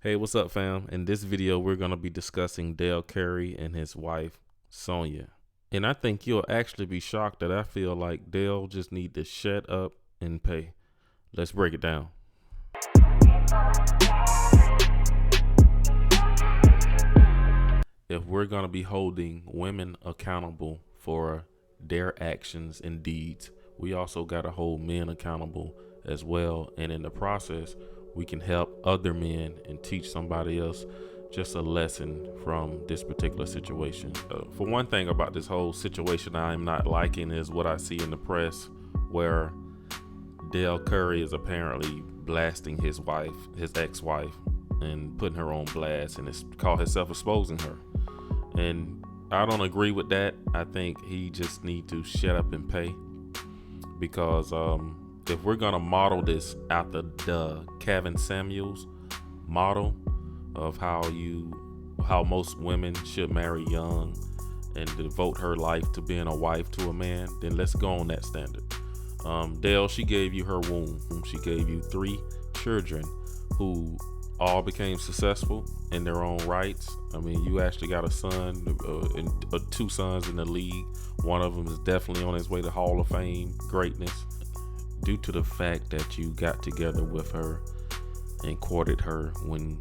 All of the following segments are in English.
Hey, what's up, fam? In this video, we're going to be discussing Dell Curry and his wife, Sonya. And I think you'll actually be shocked that I feel like Dell just need to shut up and pay. Let's break it down. If we're going to be holding women accountable for their actions and deeds, we also got to hold men accountable as well. And in the process, we can help other men and teach somebody else just a lesson from this particular situation. For one thing about this whole situation I'm not liking is what I see in the press where Dell Curry is apparently blasting his wife, his ex-wife, and putting her on blast, and it's called himself exposing her. And I don't agree with that. I think he just need to shut up and pay, because if we're gonna model this after the Kevin Samuels model of how most women should marry young and devote her life to being a wife to a man, then let's go on that standard. Dell, she gave you her womb. She gave you 3 children who all became successful in their own rights. I mean, you actually got a son and 2 sons in the league. One of them is definitely on his way to Hall of Fame greatness due to the fact that you got together with her and courted her when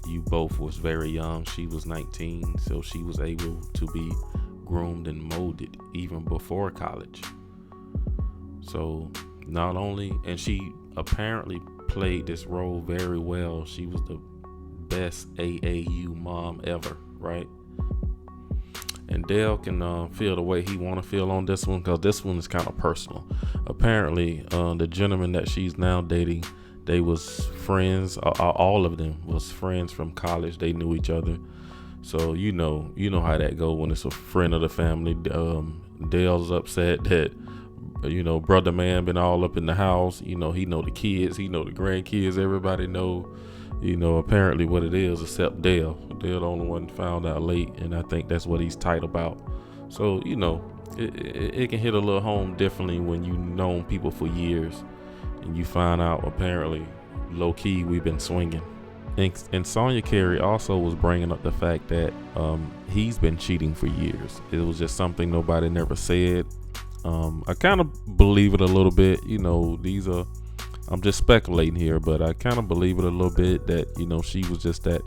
you both was very young. She was 19, so she was able to be groomed and molded even before college. So not only, and she apparently played this role very well. She was the best AAU mom ever, right? And Dale can feel the way he want to feel on this one, because this one is kind of personal. Apparently, the gentleman that she's now dating, they was friends. All of them was friends from college. They knew each other. So you know how that go when it's a friend of the family. Dale's upset that brother man been all up in the house. He know the kids, he know the grandkids. Everybody know apparently what it is, except Dale. Dale the only one found out late, and I think that's what he's tight about. So it can hit a little home differently when you known people for years and you find out apparently low key we've been swinging. And Sonya Curry also was bringing up the fact that he's been cheating for years. It was just something nobody never said. I kind of believe it a little bit. I'm just speculating here, but I kind of believe it a little bit that she was just that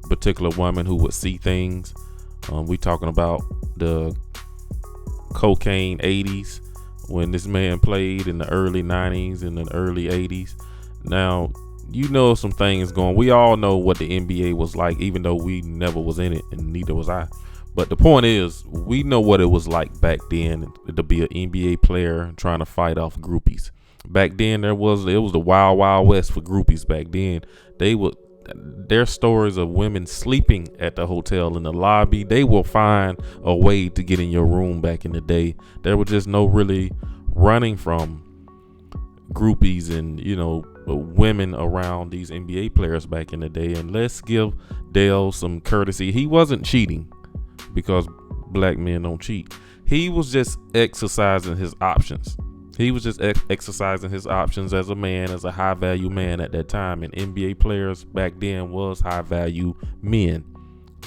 particular woman who would see things. We talking about the cocaine 80s when this man played, in the early 90s and the early 80s. Now some things going. We all know what the NBA was like, even though we never was in it, and neither was I. But the point is, we know what it was like back then to be an NBA player trying to fight off groupies. Back then, it was the wild, wild west for groupies. Back then, their stories of women sleeping at the hotel in the lobby. They will find a way to get in your room back in the day. There was just no really running from groupies and women around these NBA players back in the day. And let's give Dale some courtesy. He wasn't cheating, because black men don't cheat. He was just exercising his options. He was just exercising his options as a man, as a high value man at that time. And NBA players back then was high value men.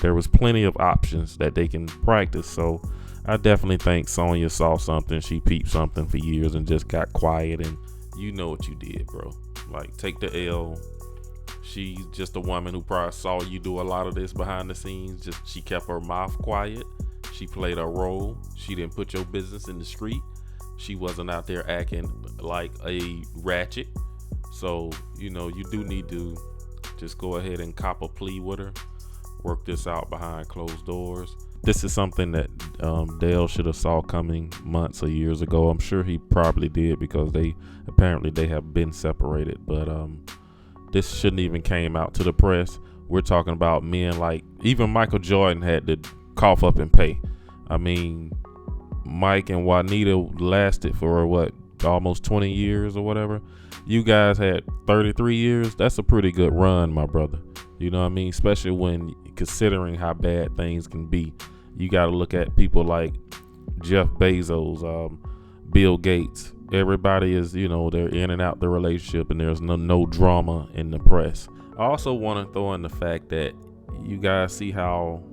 There was plenty of options that they can practice. So I definitely think Sonya saw something. She peeped something for years and just got quiet. And you know what you did, bro. Like, take the L. She's just a woman who probably saw you do a lot of this behind the scenes. She kept her mouth quiet. She played her role. She didn't put your business in the street. She wasn't out there acting like a ratchet. So, you do need to just go ahead and cop a plea with her. Work this out behind closed doors. This is something that Dale should have saw coming months or years ago. I'm sure he probably did, because they have been separated. But this shouldn't even came out to the press. We're talking about men like even Michael Jordan had to cough up and pay. I mean, Mike and Juanita lasted for almost 20 years or whatever. You guys had 33 years. That's a pretty good run, my brother. You know what I mean? Especially when considering how bad things can be. You got to look at people like Jeff Bezos, Bill Gates. Everybody is, they're in and out the relationship, and there's no drama in the press. I also want to throw in the fact that you guys see how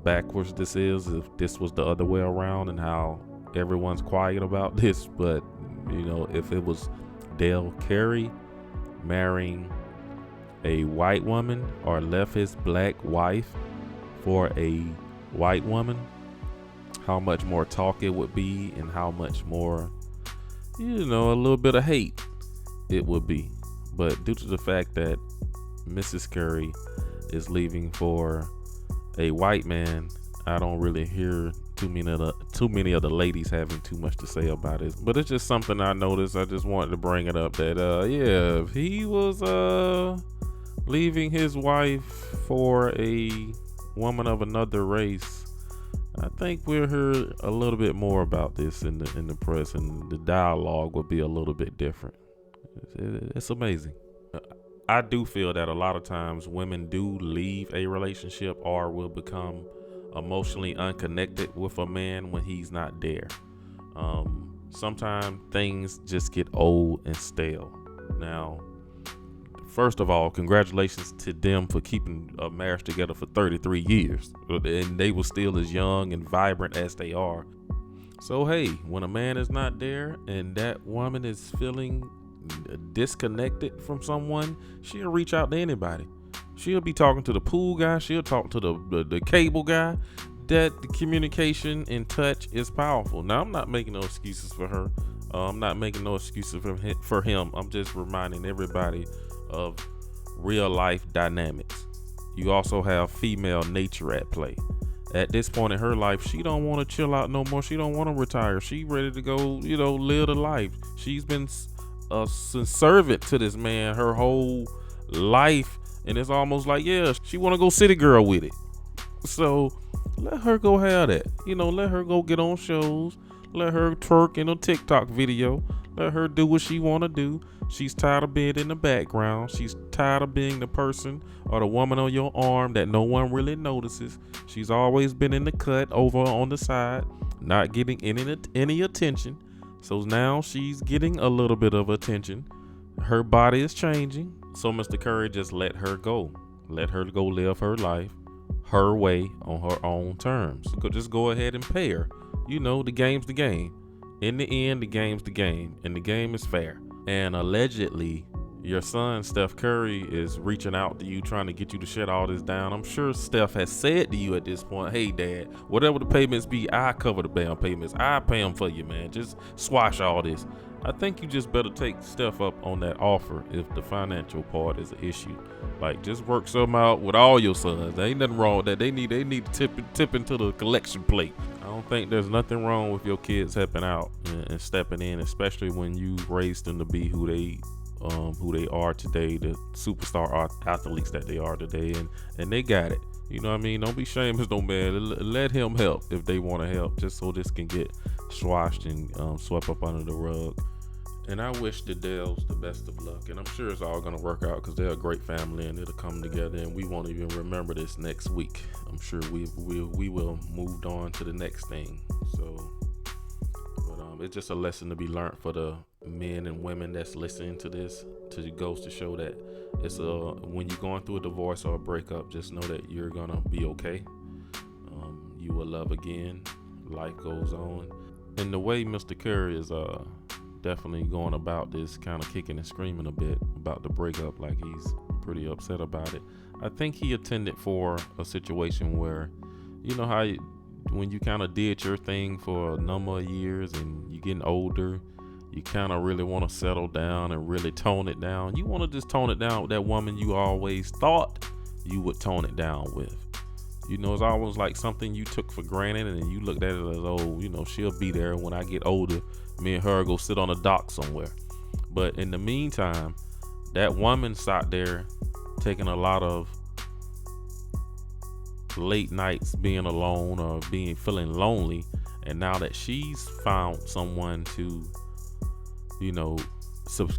backwards this is if this was the other way around and how everyone's quiet about this. But if it was Dell Curry marrying a white woman or left his black wife for a white woman, how much more talk it would be and how much more a little bit of hate it would be. But due to the fact that Mrs. Curry is leaving for a white man, I don't really hear too many of the ladies having too much to say about it. But it's just something I noticed. I just wanted to bring it up that if he was leaving his wife for a woman of another race, I think we'll hear a little bit more about this in the press, and the dialogue will be a little bit different. It's amazing. I do feel that a lot of times women do leave a relationship or will become emotionally unconnected with a man when he's not there. Sometimes things just get old and stale. Now, first of all, congratulations to them for keeping a marriage together for 33 years. And they were still as young and vibrant as they are. So, hey, when a man is not there and that woman is feeling disconnected from someone, she'll reach out to anybody. She'll be talking to the pool guy. She'll talk to the cable guy. That the communication and touch is powerful. Now, I'm not making no excuses for her. I'm not making no excuses for him. I'm just reminding everybody of real life dynamics. You also have female nature at play. At this point in her life, she don't want to chill out no more. She don't want to retire. She ready to go, live the life. She's been a servant to this man her whole life, and it's almost like she want to go city girl with it. So let her go have that. Let her go get on shows. Let her twerk in a TikTok video. Let her do what she want to do. She's tired of being in the background. She's tired of being the person or the woman on your arm that no one really notices. She's always been in the cut over on the side, not getting any attention. So now she's getting a little bit of attention. Her body is changing. So Mr. Curry, just let her go. Let her go live her life her way on her own terms. Just go ahead and pay her. The game's the game. In the end, the game's the game, and the game is fair. And allegedly, your son, Steph Curry, is reaching out to you, trying to get you to shut all this down. I'm sure Steph has said to you at this point, hey, Dad, whatever the payments be, I cover the damn payments. I pay them for you, man. Just squash all this. I think you just better take Steph up on that offer if the financial part is an issue. Like, just work something out with all your sons. There ain't nothing wrong with that. They need to tip into the collection plate. I don't think there's nothing wrong with your kids helping out and stepping in, especially when you raised them to be who they are today, the superstar athletes that they are today, and they got it. You know what I mean? Don't be shameless, no man. Let him help if they want to help, just so this can get swashed and swept up under the rug. And I wish the Dells the best of luck, and I'm sure it's all gonna work out because they're a great family and it'll come together, and we won't even remember this next week. I'm sure we will move on to the next thing. So, but it's just a lesson to be learned for the men and women that's listening to this. It goes to show that it's when you're going through a divorce or a breakup, just know that you're gonna be okay. You will love again. Life goes on. And the way Mr. Curry is definitely going about this, kind of kicking and screaming a bit about the breakup, like he's pretty upset about it. I think he intended for a situation where, how when you kind of did your thing for a number of years and you're getting older, you kind of really want to settle down and really tone it down. You want to just tone it down with that woman you always thought you would tone it down with. It's almost like something you took for granted, and you looked at it as, she'll be there when I get older. Me and her go sit on a dock somewhere. But in the meantime, that woman sat there taking a lot of late nights being alone or feeling lonely. And now that she's found someone to,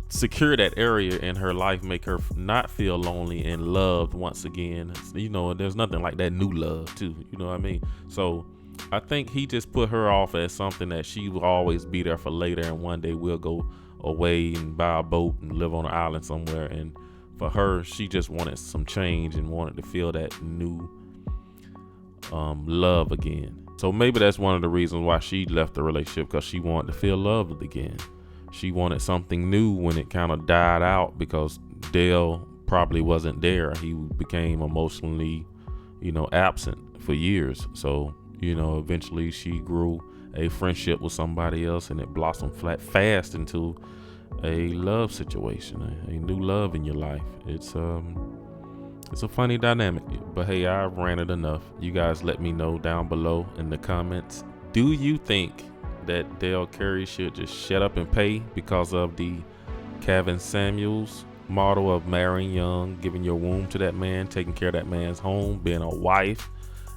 secure that area in her life, make her not feel lonely and loved once again. There's nothing like that new love too. You know what I mean? So I think he just put her off as something that she will always be there for later, and one day we'll go away and buy a boat and live on an island somewhere and for her, she just wanted some change and wanted to feel that new love again. So maybe that's one of the reasons why she left the relationship, because she wanted to feel loved again. She wanted something new when it kind of died out, because Dell probably wasn't there. He became emotionally, absent for years. So, eventually she grew a friendship with somebody else, and it blossomed fast into a love situation, a new love in your life. It's a funny dynamic, but hey, I've ranted enough. You guys let me know down below in the comments. Do you think that Dell Curry should just shut up and pay because of the Kevin Samuels model of marrying young, giving your womb to that man, taking care of that man's home, being a wife,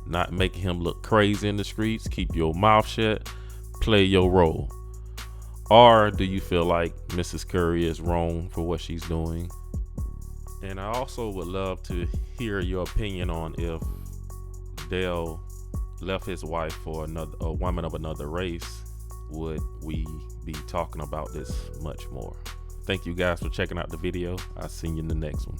not making him look crazy in the streets, keep your mouth shut, play your role? Or do you feel like Mrs. Curry is wrong for what she's doing? And I also would love to hear your opinion on if Dell left his wife for a woman of another race, would we be talking about this much more? Thank you guys for checking out the video. I'll see you in the next one.